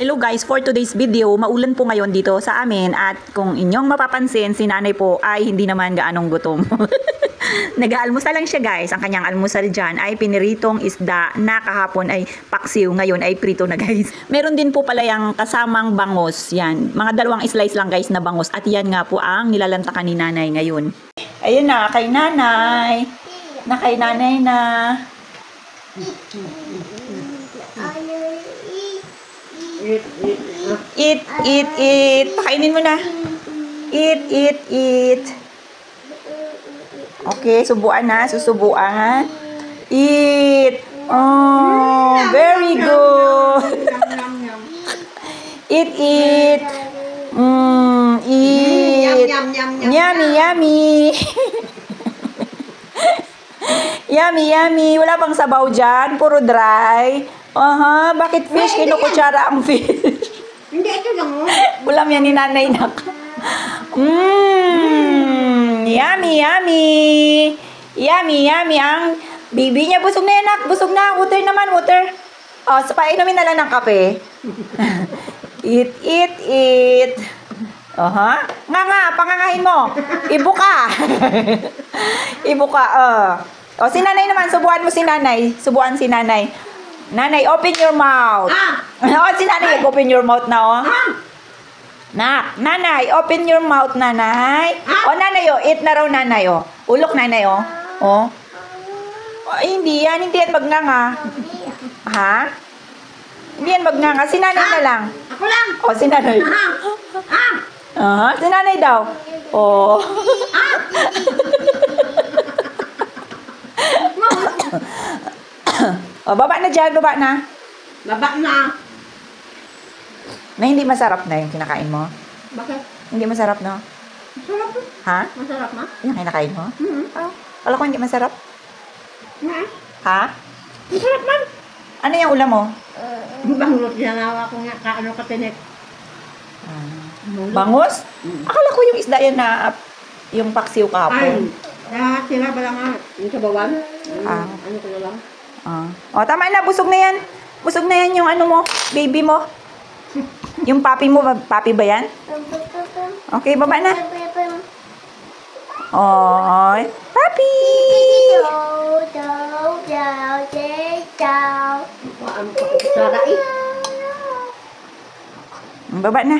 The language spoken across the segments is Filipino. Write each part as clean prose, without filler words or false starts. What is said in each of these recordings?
Hello guys, for today's video, maulan po ngayon dito sa amin at kung inyong mapapansin, si nanay po ay hindi naman gaanong gutom. Nag-aalmusal lang siya guys. Ang kanyang almusal dyan ay piniritong isda na kahapon ay paksiw, ngayon ay prito na guys. Meron din po pala yung kasamang bangos. Yan, mga dalawang slice lang guys na bangos at yan nga po ang nilalantakan ni nanay ngayon. Ayun na, kay nanay. Na kay nanay na. Eat, eat, eat. Pakainin mo na. Eat, eat, eat. Okay, subuan na. Susubuan. Eat. Oh, very good. Eat, eat. Eat. Yummy, yummy. Yummy, yummy. Wala bang sabaw dyan? Puro dry. Bakit fish? Kinukutsara ang fish. Hindi, ito lang. Ulam yan ni nanay nak. Yummy, yummy. Yummy, yummy. Ang baby niya, busog na yan nak. Busog na. Water naman, water. So painumin na lang ng kape. Eat, eat, eat. Nga, pangangahin mo. Ibuka. Ibuka, si nanay naman. Subuan mo si nanay. Subuan si nanay. Nanay, open your mouth. Si nanay, open your mouth na, Nanay, open your mouth, nanay. Nanay, eat na raw, nanay, Ulok, nanay, hindi yan magnganga. Hindi yan magnganga. Si nanay na lang. Ako lang. Si nanay. Si nanay daw. Baba na dyan, baba na. Baba na. Na hindi masarap na yung kinakain mo? Bakit? Hindi masarap, no? Masarap. Ha? Masarap ma? Yung kinakain mo? Kala ko hindi masarap. Ha? Masarap man. Ano yung ulam mo? Bangus yan awa ko nga. Kaano ka tinik? Bangus? Akala ko yung isda yan na yung paksiw kahapon. Sila ba lang nga? Yung sa bawan? Ano ko na lang? Tama na. Busog na yan. Busog na yan yung ano mo, baby mo. Yung papi mo, papi ba yan? Okay, baba na. Papi! Baba na.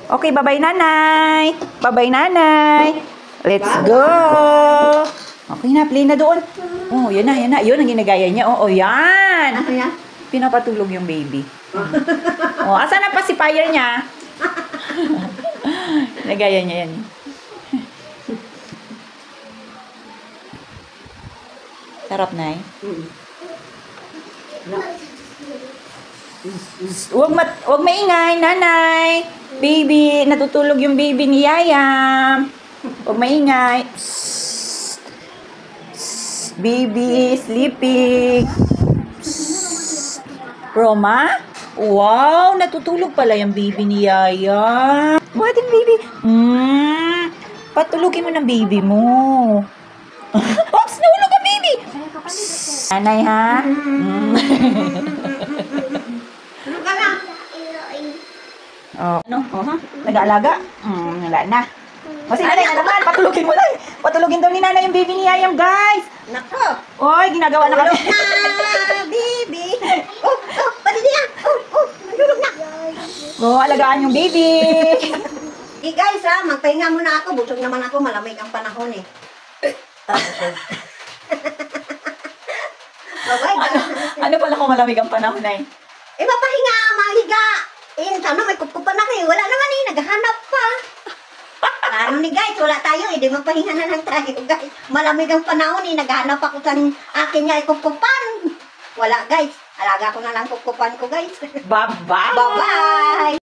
Okay, bye-bye nanay. Bye-bye nanay. Let's go. Okay na, play na doon. Yan na, yan na. Yun ang ginagaya niya. Yan. Ano yan? Pinapatulog yung baby. Asan ang pacifier niya? Nagaya niya yan. Sarap na Wag maingay, nanay. Baby, natutulog yung baby ni Yayam. Wag maingay. Baby sleeping. Roma? Wow, natutulog pala yung baby ni Yaya. What yung baby? Patulugin mo ng baby mo. Oops, nahulog ang baby. Nanay ha? Ano ka lang? Nag-aalaga? Wala na. Si nanay na naman, patulugin mo lang. Patulugin daw ni nanay yung baby ni Yayam, guys. Nako. Ginagawa na kami. Baby. Pati niya. Nagulog na. Alagaan yung baby. Guys magpahinga muna ako. Busog naman ako. Malamig ang panahon Bye-bye. Ano pala kung malamig ang panahon na Mapahinga, mahiga. May kukupan na kayo. Wala naman naghahanap pa. Ano ni guys, wala tayo di magpahinga na lang tayo guys. Malamig ang panahon naghahanap ako sa akin nga kukupan. Wala guys, alaga ko na lang kukupan ko guys. Bye-bye. Bye-bye.